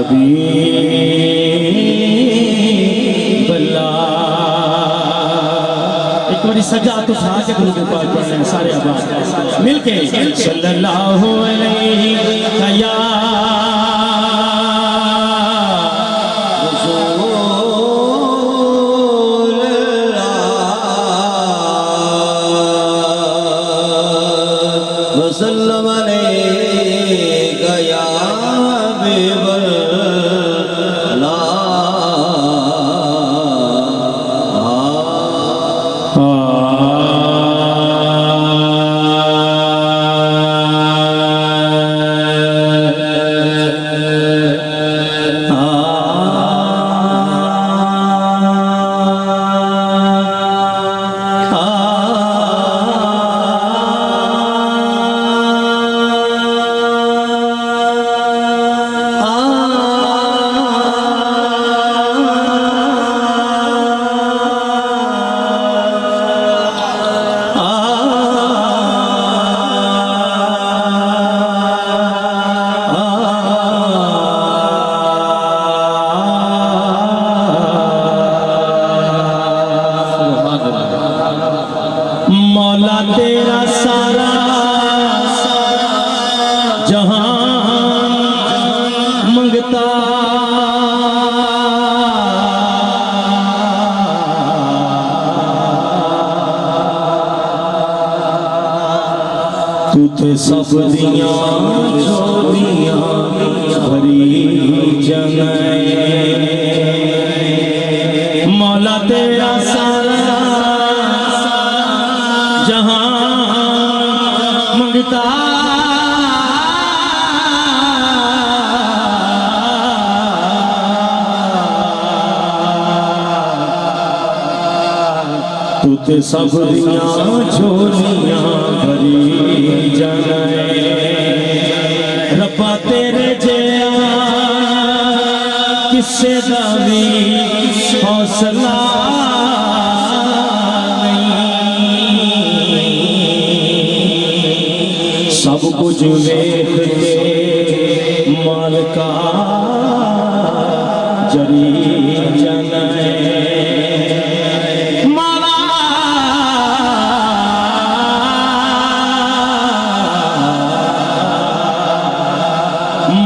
हबीब अल्लाह। एक बार सजा तो था के गुरु के पास पढ़ने सारे आवाज मिलके सल्लल्लाहु अलैहि वसल्लम अलैका या मौला तेरा सारा जहां मंगता तू थे सब दिया छोदियां भरी जनाए मौला तेरा सारा जहां मंगता तुझे सब दियां छोलियां भरी जाए रब्बा तेरे जया किसे दावी हौसला सब कुछ वेख के मालका जरी जनाए माला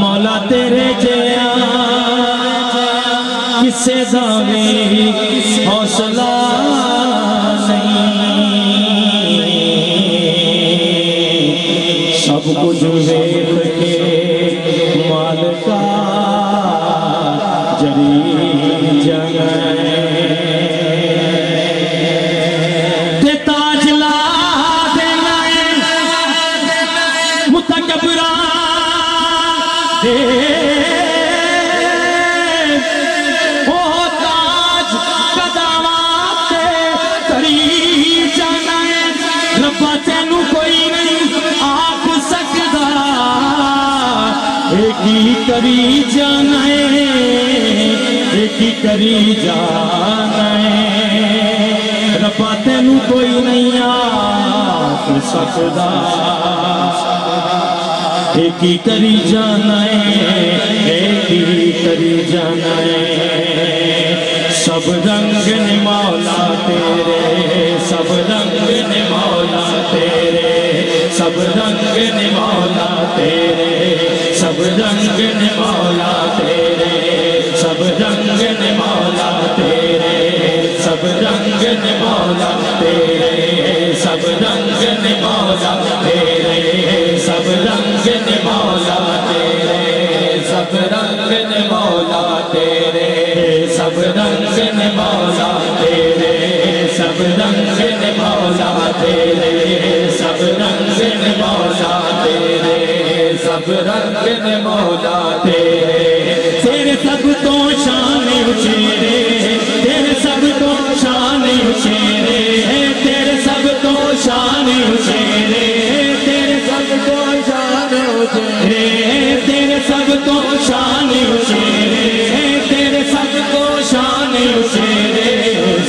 मौला तेरे जया किसे दावे हौसला सब कुछ वेख के मालका जरी जनाए ते ताज ला देना मुतकब्बरा दे ओ ताज कदमा ते करी जाना है रब्बा तेनू कोई नहीं आप सकदा एक ही करी जाना है एक ही करी जाना है रब्बा तेनू कोई नहीं आप सकदा एक ही करी जाना है एक ही करी जाना है सब रंग ने मौला तेरे सब रंग ने मौला तेरे सब रंग ने मौला तेरे सब रंग ने मौला तेरे सब रंग ने मौला तेरे सब रंग ने मौला तेरे सब रंग ने मौला तेरे सब रंग ने मौला तेरे सब रंग ने मौला तेरे सब रंग ने मौला तेरे सब रंग ने मौला तेरे सब रंग ने मौला तेरे सब रंग ने मौला तेरे तेरे सब तो शान उचेरे तेरे सब तो शान उचेरे तेरे सब तो शान उचेरे तेरे सब तो शान उचेरे तेरे सब तो शान उचेरे तेरे सब तो शान उचेरे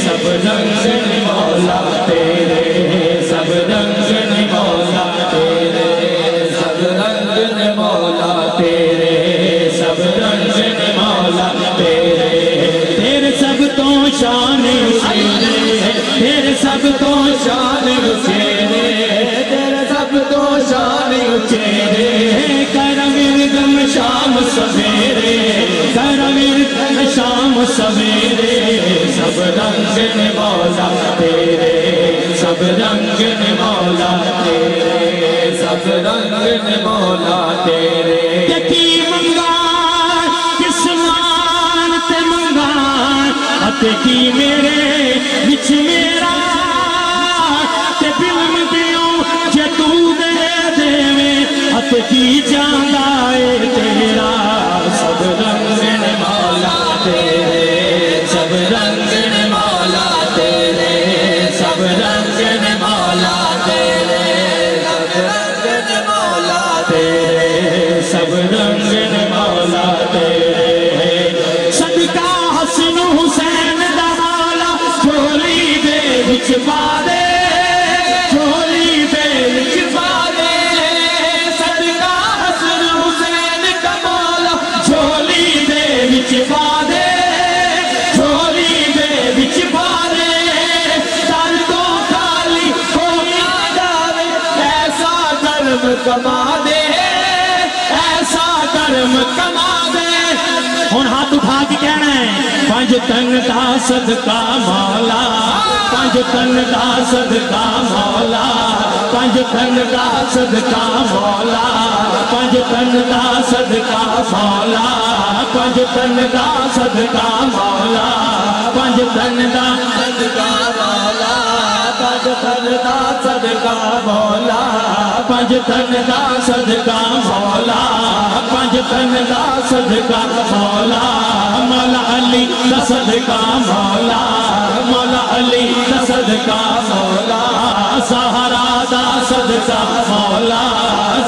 सब रंग ने मौला तेरे सब रंग ने मौला तेरे सब रंग ने मौला तेरे सब रंग ने चेहरे कर विरदम शाम सवेरे कर विरदम शाम सवेरे सब रंग ने मौला तेरे सब रंग ने मौला तेरे सब रंग ने मौला तेरे की मंगा किस मान ते मंगा अते की मेरे विच मेरा ते बिलम दियो जे तू दे देवे अते की जांदा ए तेरा सब रंग ने मौला तेरे सब रंग ने मौला तेरे सब रंग ने मौला तेरे सब रंग ने मौला तेरे सब रंग ने मौला तेरे सदका हसन हुसैन दा मौला झोली दे विच पा दे झोली दे विच पा दे सदका हसन हुसैन दा मौला झोली दे विच पा दे झोली दे विच पा दे दर तो खाली हो ना जावे ऐसा कर्म कमा दे ऐसा कर्म कमा दे हुण हाथ उठा के कहना है पंज तन दा सदका मौला पंज तन दा सदका मौला पंज तन दा सदका मौला पंज तन दा सदका मौला पंज तन दा सदका मौला पंज तन दा सदका मौला पंज तन दा सदका मौला पंज तन दा सदका मौला पंज तन दा सदका मौला मौला अली दा सदका मौला मौला अली दा सदका मौला सहारा दा सदका मौला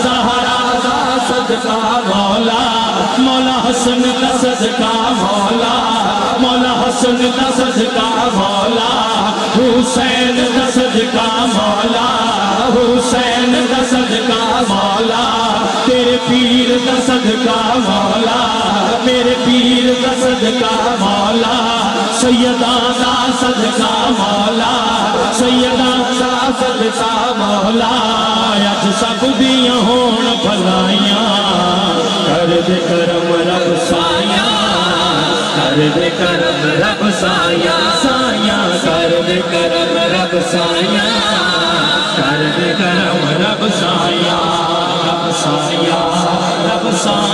सहारा दा सदका मौला मौला हसन दा सदका मौला मौला हसन दा सदका मौला हुसैन दा सदका मौला हुसैन दा सदका मौला तेरे पीर दा सदका मौला मेरे पीर दा सदका मौला सैयदा दा सदका मौला सैयदा दा सदका मौला अज सब दियां होण भलाइयां कर दे करम रब साया कर दे करम रब साया साया कर दे करम रब साया कर दे करम रब साया रब साया रब साया